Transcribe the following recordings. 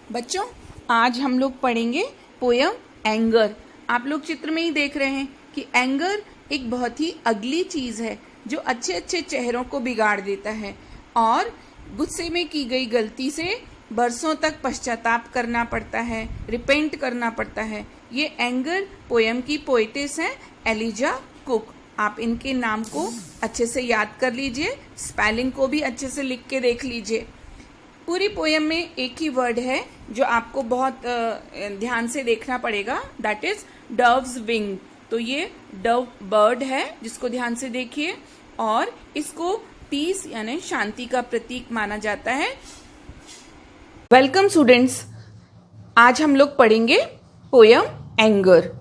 बच्चों, आज हम लोग पढ़ेंगे पोयम एंगर। आप लोग चित्र में ही देख रहे हैं कि एंगर एक बहुत ही अगली चीज है जो अच्छे अच्छे चेहरों को बिगाड़ देता है और गुस्से में की गई गलती से बरसों तक पश्चाताप करना पड़ता है, रिपेंट करना पड़ता है। ये एंगर पोयम की पोएटेस हैं एलिजा कुक। आप इनके नाम को अच्छे से याद कर लीजिए, स्पेलिंग को भी अच्छे से लिख के देख लीजिए। पूरी पोयम में एक ही वर्ड है जो आपको बहुत ध्यान से देखना पड़ेगा, दैट इज डव्स विंग। तो ये डव बर्ड है जिसको ध्यान से देखिए और इसको पीस यानी शांति का प्रतीक माना जाता है। वेलकम स्टूडेंट्स, आज हम लोग पढ़ेंगे पोयम एंगर।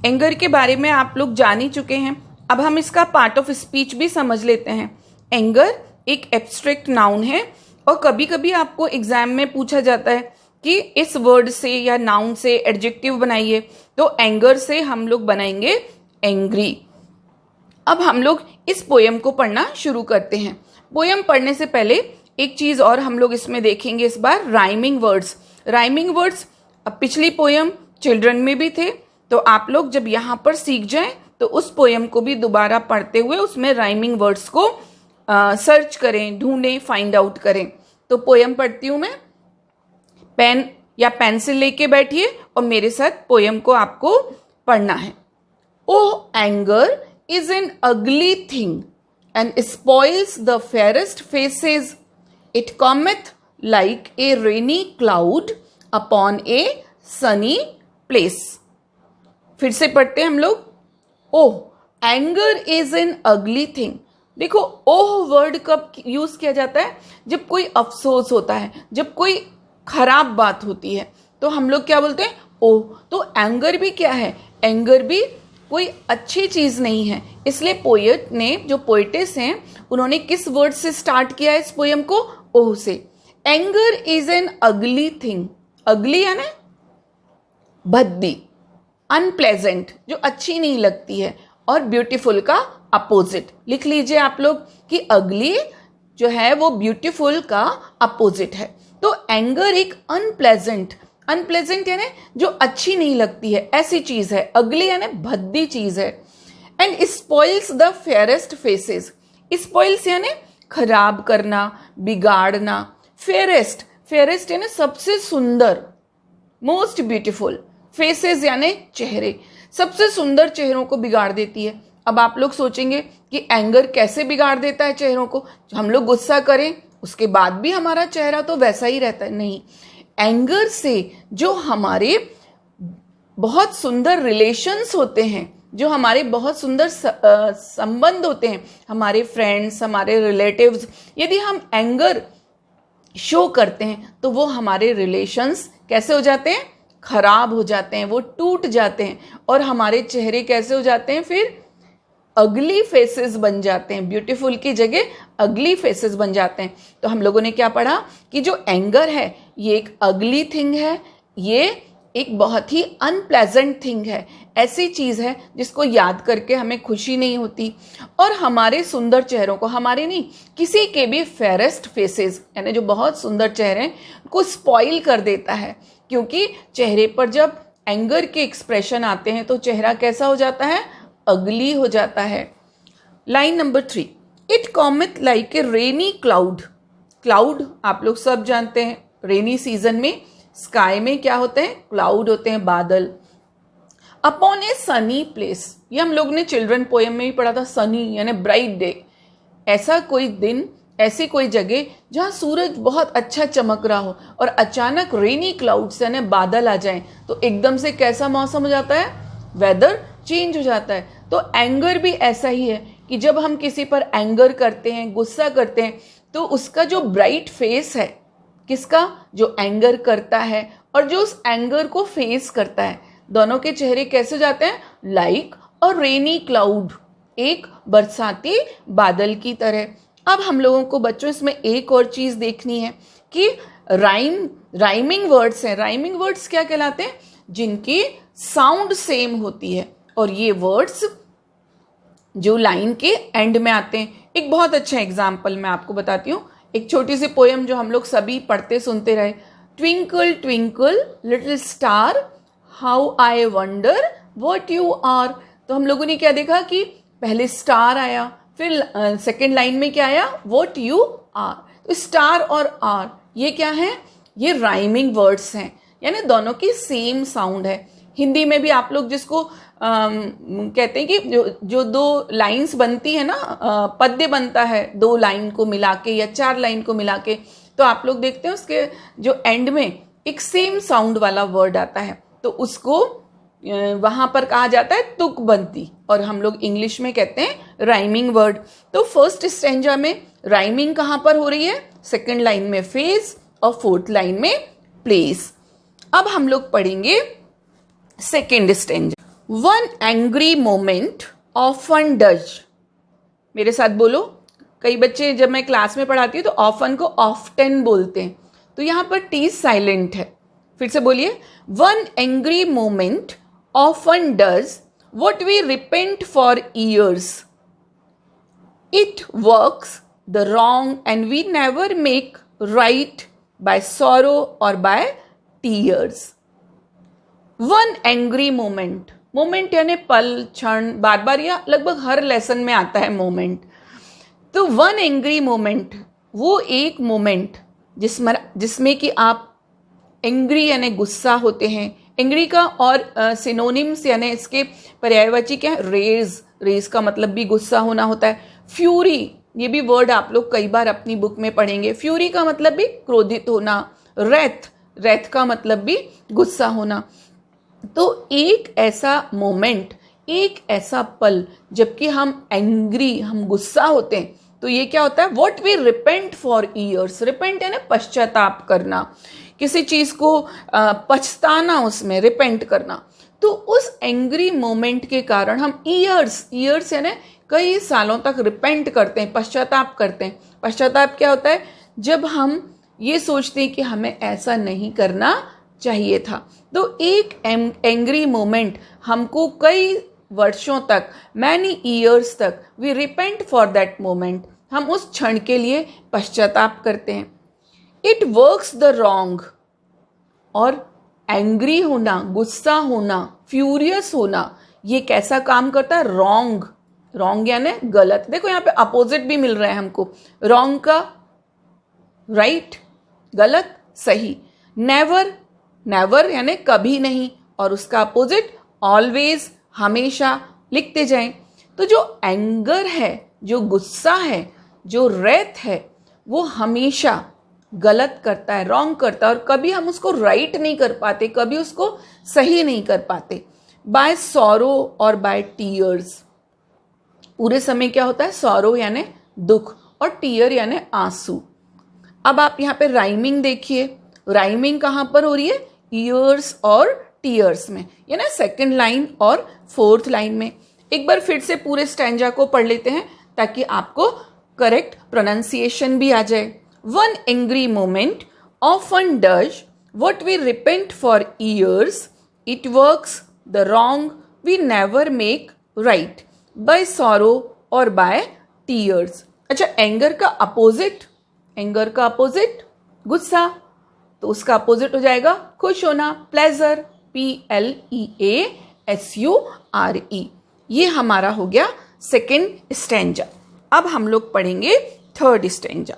एंगर के बारे में आप लोग जान ही चुके हैं, अब हम इसका पार्ट ऑफ स्पीच भी समझ लेते हैं। एंगर एक एब्स्ट्रैक्ट नाउन है और कभी कभी आपको एग्जाम में पूछा जाता है कि इस वर्ड से या नाउन से एडजेक्टिव बनाइए, तो एंगर से हम लोग बनाएंगे एंग्री। अब हम लोग इस पोयम को पढ़ना शुरू करते हैं। पोयम पढ़ने से पहले एक चीज और हम लोग इसमें देखेंगे इस बार, राइमिंग वर्ड्स। राइमिंग वर्ड्स अब पिछली पोयम चिल्ड्रन में भी थे, तो आप लोग जब यहाँ पर सीख जाएं तो उस पोयम को भी दोबारा पढ़ते हुए उसमें राइमिंग वर्ड्स को सर्च करें, ढूंढें, फाइंड आउट करें। तो पोयम पढ़ती हूं मैं। पेन या पेंसिल लेके बैठिए और मेरे साथ पोयम को आपको पढ़ना है। Oh anger is an ugly thing and spoils the fairest faces, it cometh like a rainy cloud upon a sunny place. फिर से पढ़ते हैं हम लोग। Oh anger is an ugly thing. देखो, ओह वर्ड कब यूज किया जाता है? जब कोई अफसोस होता है, जब कोई खराब बात होती है, तो हम लोग क्या बोलते हैं? ओह। तो एंगर भी क्या है? एंगर भी कोई अच्छी चीज नहीं है। इसलिए पोएट ने, जो पोएटेस हैं, उन्होंने किस वर्ड से स्टार्ट किया है इस पोयम को? ओह से। Anger is an ugly thing. अगली है ना भद्दी, अनप्लेजेंट, जो अच्छी नहीं लगती है, और ब्यूटीफुल का अपोजिट। लिख लीजिए आप लोग कि अगली जो है वो ब्यूटीफुल का अपोजिट है। तो एंगर एक अनप्लेजेंट, अनप्लेजेंट यानी जो अच्छी नहीं लगती है, ऐसी चीज है। अगली यानी भद्दी चीज है। And spoils the fairest faces. Spoils यानी खराब करना, बिगाड़ना। फेयरेस्ट, फेयरेस्ट यानी सबसे सुंदर, मोस्ट ब्यूटीफुल। फेसेस यानी चेहरे, सबसे सुंदर चेहरों को बिगाड़ देती है। अब आप लोग सोचेंगे कि एंगर कैसे बिगाड़ देता है चेहरों को? हम लोग गुस्सा करें उसके बाद भी हमारा चेहरा तो वैसा ही रहता है? नहीं, एंगर से जो हमारे बहुत सुंदर रिलेशंस होते हैं, जो हमारे बहुत सुंदर संबंध होते हैं, हमारे फ्रेंड्स, हमारे रिलेटिव्स, यदि हम एंगर शो करते हैं तो वो हमारे रिलेशंस कैसे हो जाते हैं? खराब हो जाते हैं, वो टूट जाते हैं और हमारे चेहरे कैसे हो जाते हैं? फिर अगली फेसेस बन जाते हैं। ब्यूटीफुल की जगह अगली फेसेस बन जाते हैं। तो हम लोगों ने क्या पढ़ा कि जो एंगर है ये एक अगली थिंग है, ये एक बहुत ही अनप्लेजेंट थिंग है। ऐसी चीज है जिसको याद करके हमें खुशी नहीं होती और हमारे सुंदर चेहरों को, हमारे नहीं, किसी के भी फेयरेस्ट फेसेस यानी जो बहुत सुंदर चेहरे हैं, को स्पॉइल कर देता है। क्योंकि चेहरे पर जब एंगर के एक्सप्रेशन आते हैं तो चेहरा कैसा हो जाता है? अगली हो जाता है। Line number 3, it cometh like a rainy cloud. Cloud आप लोग सब जानते हैं, रेनी सीजन में स्काई में क्या होते हैं? क्लाउड होते हैं, बादल। अपॉन ए सनी प्लेस, ये हम लोग ने चिल्ड्रन पोएम में भी पढ़ा था। सनी यानी ब्राइट डे, ऐसा कोई दिन, ऐसी कोई जगह जहां सूरज बहुत अच्छा चमक रहा हो और अचानक रेनी क्लाउड्स यानी बादल आ जाएं, तो एकदम से कैसा मौसम हो जाता है? वेदर चेंज हो जाता है। तो एंगर भी ऐसा ही है कि जब हम किसी पर एंगर करते हैं, गुस्सा करते हैं, तो उसका जो ब्राइट फेस है, किसका? जो एंगर करता है और जो उस एंगर को फेस करता है, दोनों के चेहरे कैसे हो जाते हैं? लाइक और रेनी क्लाउड, एक बरसाती बादल की तरह। अब हम लोगों को बच्चों इसमें एक और चीज देखनी है कि राइमिंग वर्ड्स हैं। राइमिंग वर्ड्स क्या कहलाते हैं? जिनकी साउंड सेम होती है और ये वर्ड्स जो लाइन के एंड में आते हैं। एक बहुत अच्छा एग्जाम्पल मैं आपको बताती हूँ। एक छोटी सी पोयम जो हम लोग सभी पढ़ते सुनते रहे, twinkle twinkle little star how I wonder what you are. तो हम लोगों ने क्या देखा कि पहले स्टार आया, फिर सेकेंड लाइन में क्या आया, व्हाट यू आर। तो स्टार और आर ये क्या है, ये राइमिंग वर्ड्स हैं, यानी दोनों की सेम साउंड है। हिंदी में भी आप लोग जिसको कहते हैं कि जो दो लाइंस बनती है ना, पद्य बनता है दो लाइन को मिला के या चार लाइन को मिला के, तो आप लोग देखते हैं उसके जो एंड में एक सेम साउंड वाला वर्ड आता है, तो उसको वहां पर कहा जाता है तुकबंदी, और हम लोग इंग्लिश में कहते हैं राइमिंग वर्ड। तो फर्स्ट स्टैंजा में राइमिंग कहां पर हो रही है, सेकंड लाइन में फेज और फोर्थ लाइन में प्लेस। अब हम लोग पढ़ेंगे second stanza. One angry moment often does, मेरे साथ बोलो। कई बच्चे जब मैं क्लास में पढ़ाती हूँ तो ऑफन को ऑफ्टन बोलते हैं, तो यहां पर टी साइलेंट है। फिर से बोलिए, one angry moment often does what we repent for years, it works the wrong and we never make right by sorrow और by tears. One angry moment, moment यानी पल, क्षण, बार बार या लगभग हर लेसन में आता है मोमेंट। तो वन एंग्री मोमेंट वो एक मोमेंट जिसमें कि आप एंग्री यानी गुस्सा होते हैं। एंग्री का और सिनोनिम्स यानी इसके पर्यायवाची क्या है, रेज, रेज का मतलब भी गुस्सा होना होता है। फ्यूरी, ये भी वर्ड आप लोग कई बार अपनी बुक में पढ़ेंगे। फ्यूरी का मतलब भी क्रोधित होना। रेथ, रेथ का मतलब भी गुस्सा होना। तो एक ऐसा मोमेंट, एक ऐसा पल जबकि हम एंग्री, हम गुस्सा होते हैं, तो ये क्या होता है, what we repent for years. Repent यानी पश्चाताप करना, किसी चीज को पछताना, उसमें रिपेंट करना। तो उस एंग्री मोमेंट के कारण हम ईयर्स, ईयर्स यानी कई सालों तक रिपेंट करते हैं, पश्चाताप करते हैं। पश्चाताप क्या होता है, जब हम ये सोचते हैं कि हमें ऐसा नहीं करना चाहिए था। तो एक एंग्री मोमेंट हमको कई वर्षों तक, मैनी ईयर्स तक, we repent for that moment, हम उस क्षण के लिए पश्चाताप करते हैं। इट वर्क्स द रॉन्ग, और एंग्री होना, गुस्सा होना, फ्यूरियस होना, ये कैसा काम करता है, रॉन्ग। रॉन्ग यानी गलत। देखो यहाँ पे अपोजिट भी मिल रहा है हमको, रॉन्ग का राइट, गलत सही। नेवर, नेवर यानी कभी नहीं, और उसका अपोजिट ऑलवेज, हमेशा। लिखते जाएं। तो जो एंगर है, जो गुस्सा है, जो रेथ है, वो हमेशा गलत करता है, रॉन्ग करता है, और कभी हम उसको राइट नहीं कर पाते, कभी उसको सही नहीं कर पाते। बाय सॉरो और बाय टीयर्स, पूरे समय क्या होता है, सॉरो यानी दुख और टीयर यानी आंसू। अब आप यहाँ पे राइमिंग देखिए, राइमिंग कहां पर हो रही है, ईयर्स और टीयर्स में, यानी सेकंड लाइन और फोर्थ लाइन में। एक बार फिर से पूरे स्टैंजा को पढ़ लेते हैं ताकि आपको करेक्ट प्रोनाउंसिएशन भी आ जाए। One angry moment often does what we repent for years, it works the wrong we never make right by sorrow और बाय टीयर्स। अच्छा, एंगर का अपोजिट, एंगर का अपोजिट गुस्सा, तो उसका अपोजिट हो जाएगा खुश होना, प्लेजर, PLEASURE। ये हमारा हो गया सेकेंड स्टैंजा। अब हम लोग पढ़ेंगे third stanza.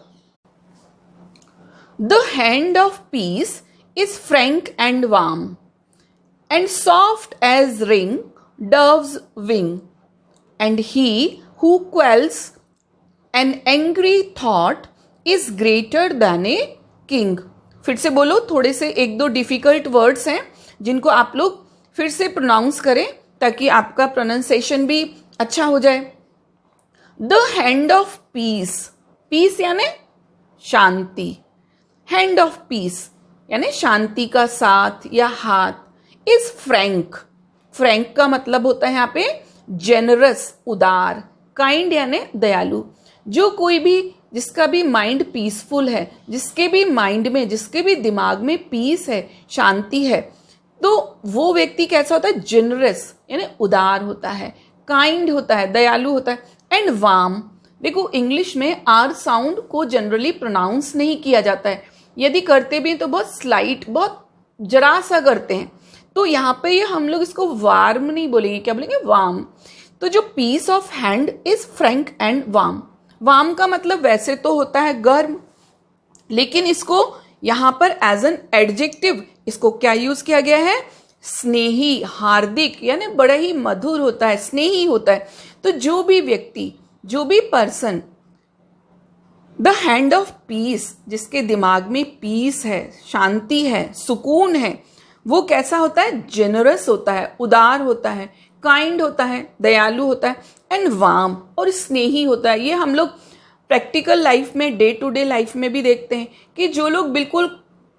The hand of peace is frank and warm and soft as ring dove's wing, and he who quells an angry thought is greater than a king। फिर से बोलो, थोड़े से एक दो डिफिकल्ट वर्ड्स हैं जिनको आप लोग फिर से प्रोनाउंस करें ताकि आपका प्रोनाउंसिएशन भी अच्छा हो जाए। The hand of peace, peace यानी शांति, हैंड ऑफ पीस यानी शांति का साथ या हाथ, इज फ्रैंक, फ्रैंक का मतलब होता है यहाँ पे जेनरस, उदार, काइंड यानी दयालु। जो कोई भी, जिसका भी माइंड पीसफुल है, जिसके भी माइंड में, जिसके भी दिमाग में पीस है, शांति है, तो वो व्यक्ति कैसा होता है, जेनरस यानी उदार होता है, काइंड होता है, दयालु होता है, एंड वार्म। देखो इंग्लिश में आर साउंड को जनरली प्रोनाउंस नहीं किया जाता है, यदि करते भी हैं तो बहुत स्लाइट, बहुत जरा सा करते हैं। तो यहाँ पे ये हम लोग इसको वार्म नहीं बोलेंगे, क्या बोलेंगे? वार्म। तो जो peace of hand is frank and warm. Warm का मतलब वैसे तो होता है गर्म, लेकिन इसको यहाँ पर एज एन एडजेक्टिव इसको क्या यूज किया गया है? स्नेही, हार्दिक, यानी बड़ा ही मधुर होता है, स्नेही होता है। तो जो भी व्यक्ति, जो भी person, the hand of piece, जिसके दिमाग में पीस है, शांति है, सुकून है, वो कैसा होता है? जेनरस होता है, उदार होता है, काइंड होता है, दयालु होता है, एंड वार्म, और स्नेही होता है। ये हम लोग प्रैक्टिकल लाइफ में, डे टू डे लाइफ में भी देखते हैं कि जो लोग बिल्कुल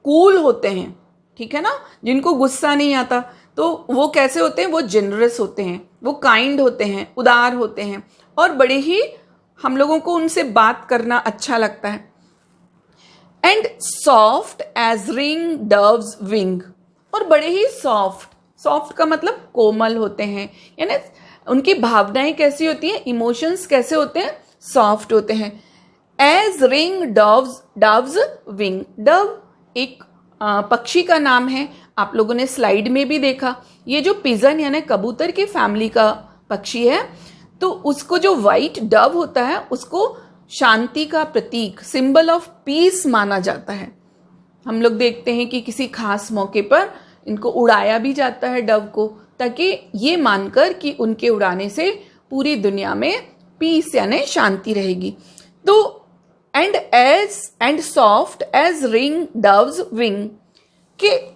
कूल होते हैं, ठीक है ना, जिनको गुस्सा नहीं आता, तो वो कैसे होते हैं? वो जेनरस होते हैं, वो काइंड होते हैं, उदार होते हैं, और बड़े ही हम लोगों को उनसे बात करना अच्छा लगता है। And soft as ring dove's wing, और बड़े ही सॉफ्ट, सॉफ्ट का मतलब कोमल होते हैं, यानी उनकी भावनाएं कैसी होती हैं? इमोशंस कैसे होते हैं? सॉफ्ट होते हैं। As ring dove's wing, dove एक पक्षी का नाम है, आप लोगों ने स्लाइड में भी देखा। ये जो पिजन यानी कबूतर की फैमिली का पक्षी है, तो उसको जो व्हाइट डव होता है उसको शांति का प्रतीक, सिंबल ऑफ पीस माना जाता है। हम लोग देखते हैं कि किसी खास मौके पर इनको उड़ाया भी जाता है डव को, ताकि ये मानकर कि उनके उड़ाने से पूरी दुनिया में पीस यानी शांति रहेगी। तो and soft as ring dove's wing, के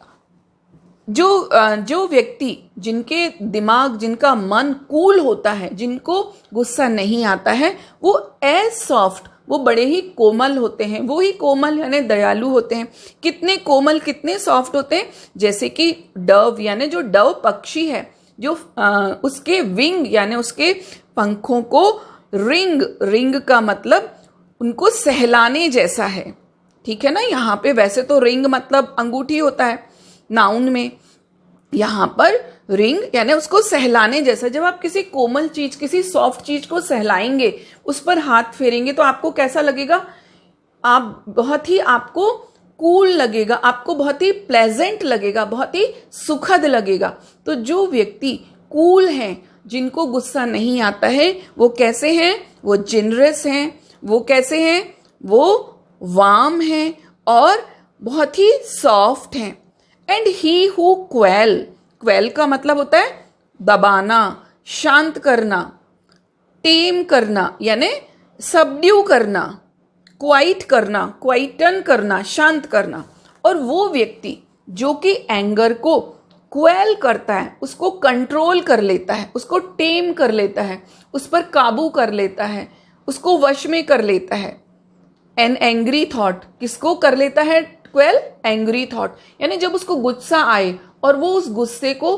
जो व्यक्ति, जिनके दिमाग, जिनका मन कूल होता है, जिनको गुस्सा नहीं आता है, वो एज सॉफ्ट, वो बड़े ही कोमल होते हैं। वो ही कोमल यानी दयालु होते हैं। कितने कोमल, कितने सॉफ्ट होते हैं? जैसे कि डव यानी जो डव पक्षी है, जो उसके विंग यानी उसके पंखों को रिंग, रिंग का मतलब उनको सहलाने जैसा है, ठीक है ना। यहाँ पे वैसे तो रिंग मतलब अंगूठी होता है नाउन में, यहाँ पर रिंग यानी उसको सहलाने जैसा। जब आप किसी कोमल चीज, किसी सॉफ्ट चीज को सहलाएंगे, उस पर हाथ फेरेंगे, तो आपको कैसा लगेगा? आप बहुत ही, आपको कूल लगेगा, आपको बहुत ही प्लेजेंट लगेगा, बहुत ही सुखद लगेगा। तो जो व्यक्ति कूल हैं, जिनको गुस्सा नहीं आता है, वो कैसे हैं? वो जेनरस हैं। वो कैसे हैं? वो वार्म हैं और बहुत ही सॉफ्ट हैं। And he who quail, quail का मतलब होता है दबाना, शांत करना, टेम करना यानी सबड्यू करना, क्वाइट करना, क्वाइटन करना, शांत करना। और वो व्यक्ति जो कि एंगर को क्वेल करता है, उसको कंट्रोल कर लेता है, उसको टेम कर लेता है, उस पर काबू कर लेता है, उसको वश में कर लेता है। एन एंग्री थॉट, किसको कर लेता है क्वेल? एंग्री थॉट, यानी जब उसको गुस्सा आए और वो उस गुस्से को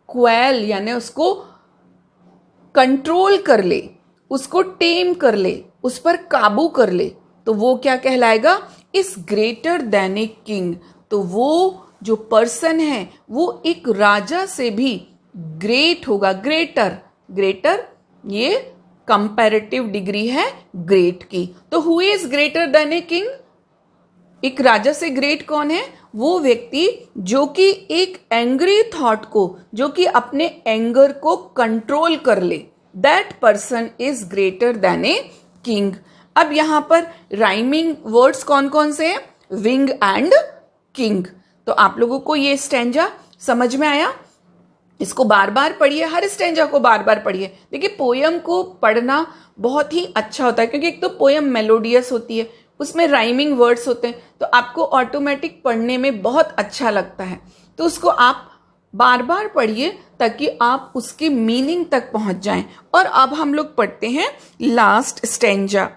क्वेल यानी उसको कंट्रोल कर ले, उसको टेम कर ले, उस पर काबू कर ले, तो वो क्या कहलाएगा? Is greater than a king. तो वो जो पर्सन है वो एक राजा से भी ग्रेट होगा। ग्रेटर, ग्रेटर ये कंपैरेटिव डिग्री है ग्रेट की। तो who is greater than a king? एक राजा से ग्रेट कौन है? वो व्यक्ति जो कि एक एंग्री थॉट को, जो कि अपने एंगर को कंट्रोल कर ले, that person is greater than a king. अब यहां पर राइमिंग वर्ड्स कौन कौन से हैं? Wing and king. तो आप लोगों को ये स्टैंजा समझ में आया? इसको बार बार पढ़िए, हर स्टैंजा को बार बार पढ़िए। देखिए पोयम को पढ़ना बहुत ही अच्छा होता है, क्योंकि एक तो पोयम मेलोडियस होती है, उसमें राइमिंग वर्ड्स होते हैं, तो आपको ऑटोमेटिक पढ़ने में बहुत अच्छा लगता है। तो उसको आप बार बार पढ़िए ताकि आप उसकी मीनिंग तक पहुंच जाएं। और अब हम लोग पढ़ते हैं last stanza.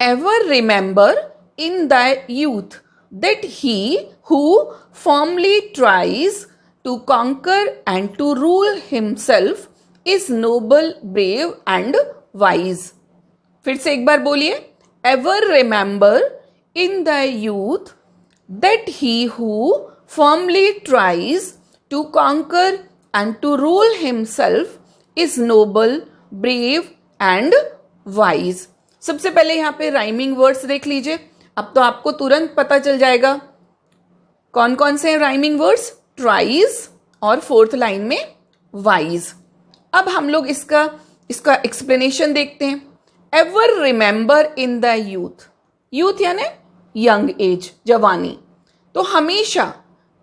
Ever remember in the youth that he who firmly tries to conquer and to rule himself is noble, brave and wise। फिर से एक बार बोलिए। Ever remember in the youth that he who firmly tries to conquer and to rule himself is noble, brave and wise। सबसे पहले यहाँ पे rhyming words देख लीजिए। अब तो आपको तुरंत पता चल जाएगा कौन कौन से राइमिंग वर्ड्स? ट्राइज और फोर्थ लाइन में वाइज। अब हम लोग इसका एक्सप्लेनेशन देखते हैं। Ever remember in the youth, youth यानी यंग एज, जवानी। तो हमेशा,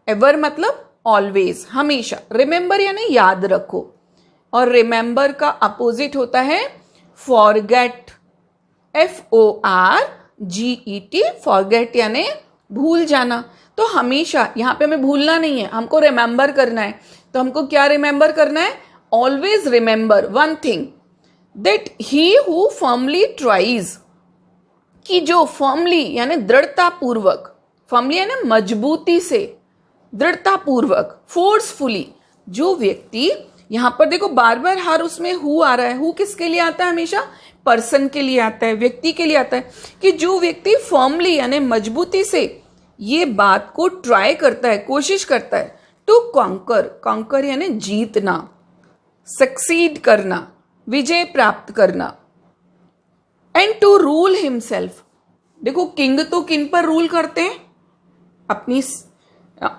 एवर मतलब ऑलवेज, हमेशा। रिमेंबर यानी याद रखो, और रिमेंबर का अपोजिट होता है फॉरगेट, FORGET, फॉरगेट यानी भूल जाना। तो हमेशा, यहां पे हमें भूलना नहीं है, हमको रिमेंबर करना है। तो हमको क्या रिमेंबर करना है? Always remember one thing, that he who firmly tries, कि जो फर्मली यानी दृढ़ता पूर्वक, फर्मली यानी मजबूती से, दृढ़ता पूर्वक, फोर्सफुली, जो व्यक्ति, यहां पर देखो बार बार हर उसमें हु आ रहा है। हु किसके लिए आता है? हमेशा पर्सन के लिए आता है, व्यक्ति के लिए आता है, कि जो व्यक्ति फर्मली यानी मजबूती से ये बात को ट्राई करता है, कोशिश करता है, टू कॉन्कर, कॉन्कर यानी जीतना, सक्सीड करना, विजय प्राप्त करना, एंड टू रूल हिमसेल्फ। देखो किंग तो किन पर रूल करते हैं? अपनी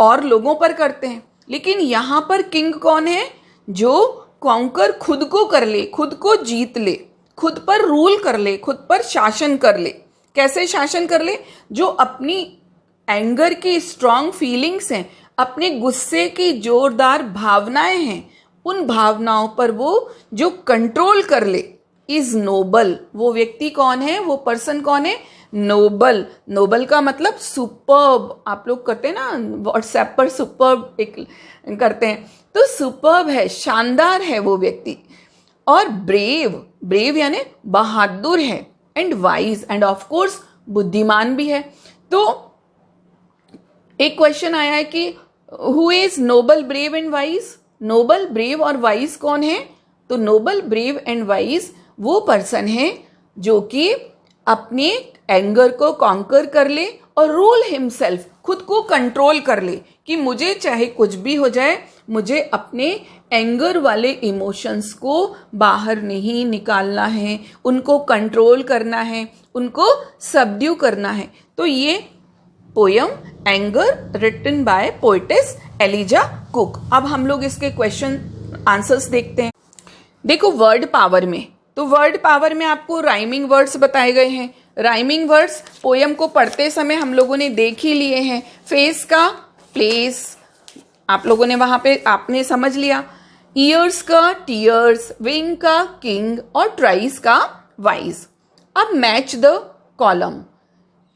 और लोगों पर करते हैं, लेकिन यहां पर किंग कौन है? जो कॉन्कर खुद को कर ले, खुद को जीत ले, खुद पर रूल कर ले, खुद पर शासन कर ले। कैसे शासन कर ले? जो अपनी एंगर की स्ट्रांग फीलिंग्स हैं, अपने गुस्से की जोरदार भावनाएं हैं, उन भावनाओं पर वो जो कंट्रोल कर ले, इज नोबल। वो व्यक्ति कौन है? वो पर्सन कौन है? नोबल। नोबल का मतलब सुपर्ब। आप लोग करते हैं ना व्हाट्सएप पर सुपर्ब एक करते हैं, तो सुपर्ब है, शानदार है वो व्यक्ति। और ब्रेव, ब्रेव यानी बहादुर है, and wise, and of course बुद्धिमान भी है। तो एक क्वेश्चन आया है कि who is noble, brave and wise? Noble, brave और वाइज कौन है? तो नोबल, ब्रेव एंड वाइज वो पर्सन है जो कि अपने एंगर को कॉन्कर कर ले और रूल हिमसेल्फ, खुद को कंट्रोल कर ले, कि मुझे चाहे कुछ भी हो जाए, मुझे अपने एंगर वाले इमोशंस को बाहर नहीं निकालना है, उनको कंट्रोल करना है, उनको सबड्यू करना है। तो ये poem anger written by poetess Eliza Cook. अब हम लोग इसके क्वेश्चन आंसर्स देखते हैं। देखो वर्ड पावर में, तो वर्ड पावर में आपको राइमिंग वर्ड्स बताए गए हैं। राइमिंग वर्ड्स पोयम को पढ़ते समय हम लोगों ने देख ही लिए हैं। फेस का प्लेस आप लोगों ने वहां पे आपने समझ लिया। ईयर्स का टीयर्स, विंग का किंग और ट्राइस का वाइज। अब match the column.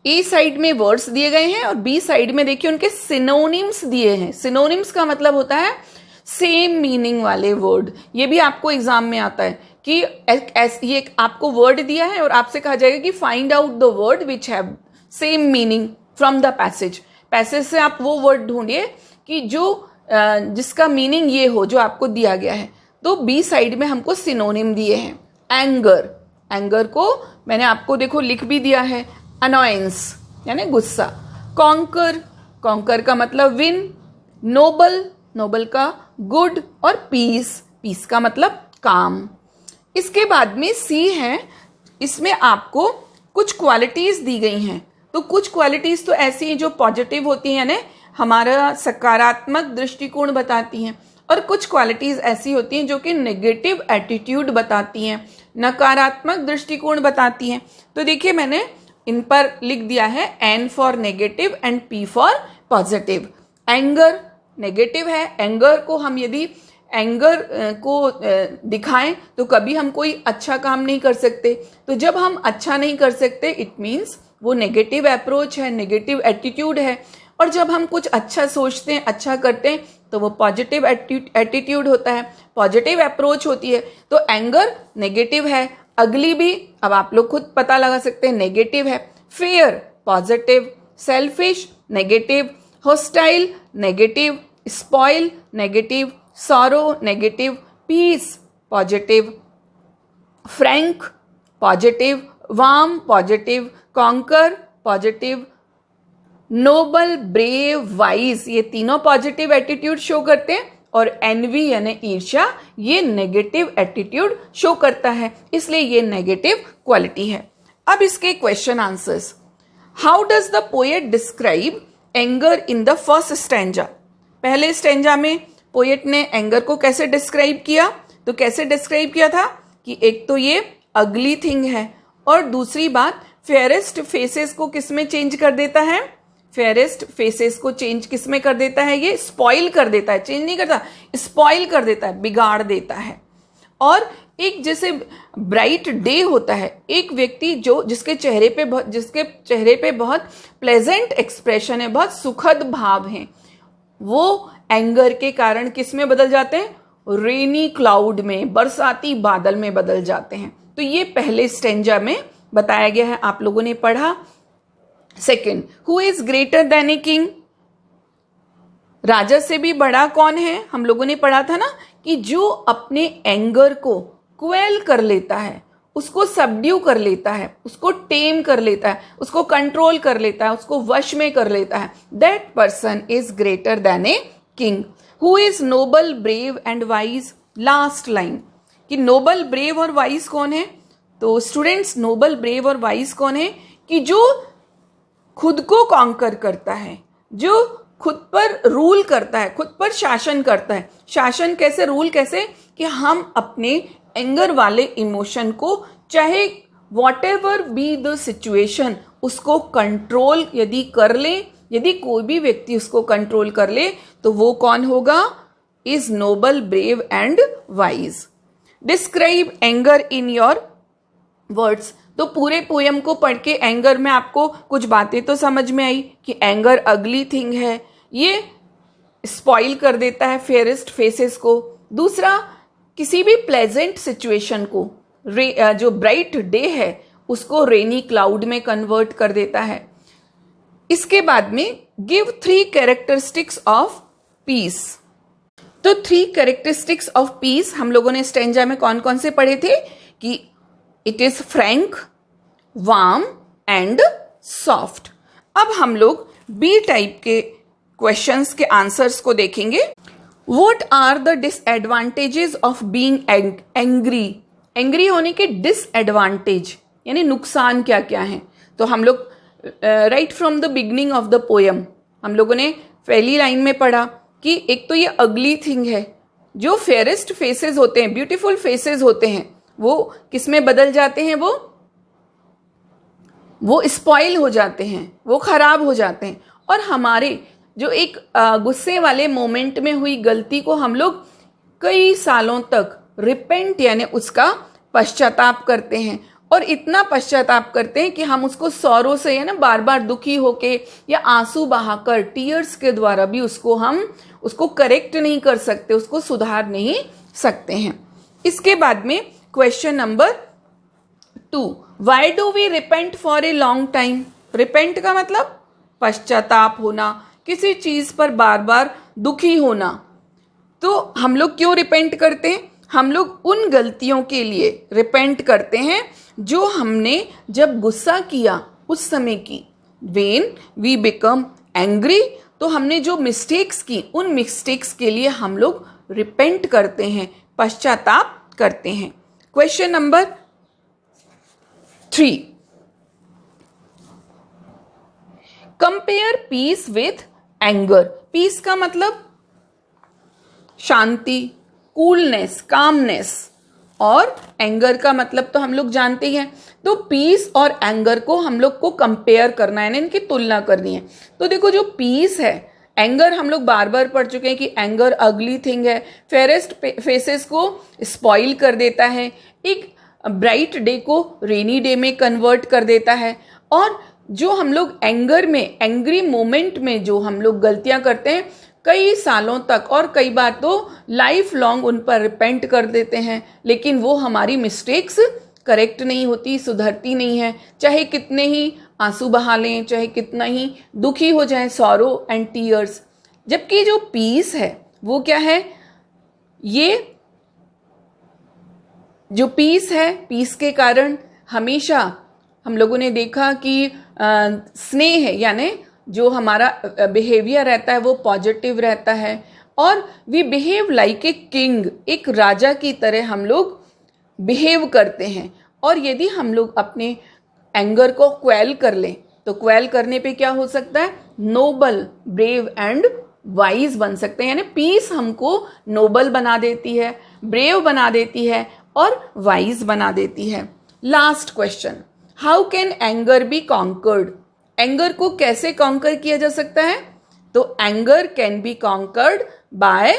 A side में वर्ड्स दिए गए हैं और बी साइड में देखिए उनके सिनोनिम्स दिए हैं। सिनोनिम्स का मतलब होता है सेम मीनिंग वाले वर्ड। ये भी आपको एग्जाम में आता है कि ये आपको वर्ड दिया है और आपसे कहा जाएगा कि find out the word which have same meaning from the passage. Passage से आप वो वर्ड ढूंढिए कि जो जिसका मीनिंग ये हो जो आपको दिया गया है। तो बी साइड में हमको सिनोनिम दिए हैं। एंगर, एंगर को मैंने आपको देखो लिख भी दिया है, अनॉयंस यानी गुस्सा। कॉन्कर, कॉन्कर का मतलब विन। नोबल, नोबल का गुड। और पीस, पीस का मतलब काम। इसके बाद में सी है, इसमें आपको कुछ क्वालिटीज दी गई हैं। तो कुछ क्वालिटीज तो ऐसी हैं जो पॉजिटिव होती हैं, यानी हमारा सकारात्मक दृष्टिकोण बताती हैं, और कुछ क्वालिटीज ऐसी होती हैं जो कि नेगेटिव एटीट्यूड बताती हैं, नकारात्मक दृष्टिकोण बताती हैं। तो देखिए मैंने इन पर लिख दिया है N for negative and P for positive. Anger negative है। एंगर को हम यदि एंगर को दिखाएं तो कभी हम कोई अच्छा काम नहीं कर सकते। तो जब हम अच्छा नहीं कर सकते इट मीन्स वो नेगेटिव अप्रोच है, नेगेटिव एटीट्यूड है। और जब हम कुछ अच्छा सोचते हैं, अच्छा करते हैं, तो वो पॉजिटिव एटीट्यूड होता है, पॉजिटिव अप्रोच होती है। तो एंगर नेगेटिव है। अगली भी अब आप लोग खुद पता लगा सकते हैं, नेगेटिव है। Fair positive, selfish negative, hostile negative, spoil negative, sorrow negative, peace positive, frank positive, warm positive, conquer positive, noble, brave, wise ये तीनों पॉजिटिव एटीट्यूड शो करते हैं। और एनवी यानी ईर्ष्या ये नेगेटिव एटीट्यूड शो करता है, इसलिए ये नेगेटिव क्वालिटी है। अब इसके question answers. How does the poet describe anger in the first stanza. पहले स्टैंजा में पोएट ने एंगर को कैसे डिस्क्राइब किया, तो कैसे डिस्क्राइब किया था कि एक तो ये अगली थिंग है, और दूसरी बात फेयरेस्ट फेसेस को किस में चेंज कर देता है, फेयरेस्ट फेसेस को चेंज किस में कर देता है, ये स्पॉइल कर देता है, चेंज नहीं करता, स्पॉइल कर देता है, बिगाड़ देता है। और एक जैसे ब्राइट डे होता है, एक व्यक्ति जिसके चेहरे पे बहुत प्लेजेंट एक्सप्रेशन है, बहुत सुखद भाव हैं, वो एंगर के कारण किस में बदल जाते हैं, रेनी क्लाउड में, बरसाती बादल में बदल जाते हैं। तो ये पहले स्टेंजा में बताया गया है, आप लोगों ने पढ़ा। Second, who is greater than a king, राजा से भी बड़ा कौन है, हम लोगों ने पढ़ा था ना कि जो अपने एंगर को क्वेल कर लेता है, उसको सबड्यू कर लेता है, उसको टेम कर लेता है, उसको कंट्रोल कर लेता है, उसको वश में कर लेता है, that person is greater than a king. Who is noble brave and wise, last line कि नोबल ब्रेव और वाइज कौन है, तो स्टूडेंट्स नोबल ब्रेव और वाइज कौन है कि जो खुद को कॉन्कर करता है, जो खुद पर रूल करता है, खुद पर शासन करता है। शासन कैसे, रूल कैसे, कि हम अपने एंगर वाले इमोशन को चाहे what ever be the situation उसको कंट्रोल यदि कर ले, यदि कोई भी व्यक्ति उसको कंट्रोल कर ले तो वो कौन होगा, is noble brave and wise. Describe anger in your words, तो पूरे पोयम को पढ़ के एंगर में आपको कुछ बातें तो समझ में आई कि एंगर अगली थिंग है, ये स्पॉइल कर देता है फेयरेस्ट फेसेस को। दूसरा, किसी भी प्लेजेंट सिचुएशन को, जो ब्राइट डे है उसको रेनी क्लाउड में कन्वर्ट कर देता है। इसके बाद में गिव 3 कैरेक्टरिस्टिक्स ऑफ पीस, तो 3 कैरेक्टरिस्टिक्स ऑफ पीस हम लोगों ने स्टेंजा में कौन कौन से पढ़े थे कि it is frank, warm and soft. अब हम लोग बी टाइप के क्वेश्चंस के आंसर्स को देखेंगे। What are the disadvantages of being angry, angry होने के डिसएडवांटेज यानी नुकसान क्या क्या हैं, तो हम लोग right from the beginning of the poem हम लोगों ने पहली लाइन में पढ़ा कि एक तो ये अगली थिंग है, जो फेयरेस्ट फेसेस होते हैं, ब्यूटीफुल फेसेस होते हैं, वो किस में बदल जाते हैं, वो स्पॉइल हो जाते हैं, वो खराब हो जाते हैं। और हमारे जो एक गुस्से वाले मोमेंट में हुई गलती को हम लोग कई सालों तक रिपेंट यानी उसका पश्चाताप करते हैं, और इतना पश्चाताप करते हैं कि हम उसको सौरों से या ना बार बार दुखी होके या आंसू बहाकर टीयर्स के द्वारा भी उसको करेक्ट नहीं कर सकते, उसको सुधार नहीं सकते हैं। इसके बाद में question number 2, why do we repent for a long time, repent का मतलब पश्चाताप होना, किसी चीज पर बार बार दुखी होना। तो हम लोग क्यों रिपेंट करते हैं, हम लोग उन गलतियों के लिए रिपेंट करते हैं जो हमने जब गुस्सा किया उस समय की। व्हेन वी बिकम एंग्री, तो हमने जो मिस्टेक्स की उन मिस्टेक्स के लिए हम लोग रिपेंट करते हैं, पश्चाताप करते हैं। Question number 3, compare peace with anger. Peace का मतलब शांति, कूलनेस, कामनेस, और एंगर का मतलब तो हम लोग जानते ही हैं। तो पीस और एंगर को हम लोग को कंपेयर करना है, इनकी तुलना करनी है। तो देखो जो पीस है, एंगर हम लोग बार बार पढ़ चुके हैं कि एंगर अगली थिंग है, फेयरेस्ट फेसेस को स्पॉइल कर देता है, एक ब्राइट डे को रेनी डे में कन्वर्ट कर देता है। और जो हम लोग एंगर में, एंग्री मोमेंट में जो हम लोग गलतियां करते हैं कई सालों तक और कई बार तो लाइफ लॉन्ग उन पर रिपेंट कर देते हैं, लेकिन वो हमारी मिस्टेक्स करेक्ट नहीं होती, सुधरती नहीं है, चाहे कितने ही आंसू बहा लें, चाहे कितना ही दुखी हो जाए, सॉरो एंड टीयर्स। जबकि जो पीस है वो क्या है, ये जो पीस है, पीस के कारण हमेशा हम लोगों ने देखा कि स्नेह है, यानी जो हमारा बिहेवियर रहता है वो पॉजिटिव रहता है, और we behave like a king, एक राजा की तरह हम लोग बिहेव करते हैं। और यदि हम लोग अपने एंगर को क्वेल कर लें, तो क्वेल करने पे क्या हो सकता है? नोबल, ब्रेव एंड वाइज बन सकते हैं। यानी पीस हमको नोबल बना देती है, ब्रेव बना देती है और वाइज बना देती है। Last question, how can anger be conquered? Anger को कैसे कॉन्कर किया जा सकता है? तो anger can be conquered by,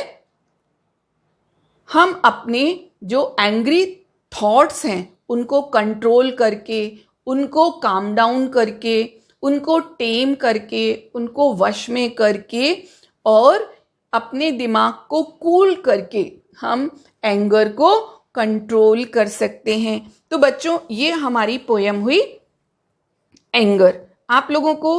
हम अपने जो एंग्री थॉट्स हैं उनको कंट्रोल करके, उनको काम डाउन करके, उनको टेम करके, उनको वश में करके और अपने दिमाग को कूल करके हम एंगर को कंट्रोल कर सकते हैं। तो बच्चों, ये हमारी पोयम हुई एंगर। आप लोगों को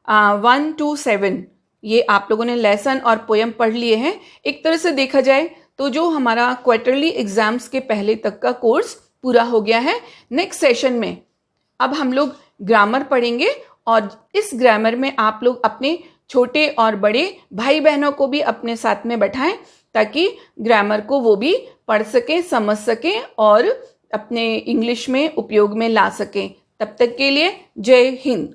1 to 7 ये आप लोगों ने लेसन और पोयम पढ़ लिए हैं। एक तरह से देखा जाए तो जो हमारा क्वार्टरली एग्जाम्स के पहले तक का कोर्स पूरा हो गया है। नेक्स्ट सेशन में अब हम लोग ग्रामर पढ़ेंगे और इस ग्रामर में आप लोग अपने छोटे और बड़े भाई बहनों को भी अपने साथ में बैठाएं ताकि ग्रामर को वो भी पढ़ सकें, समझ सकें और अपने इंग्लिश में उपयोग में ला सकें। तब तक के लिए जय हिंद।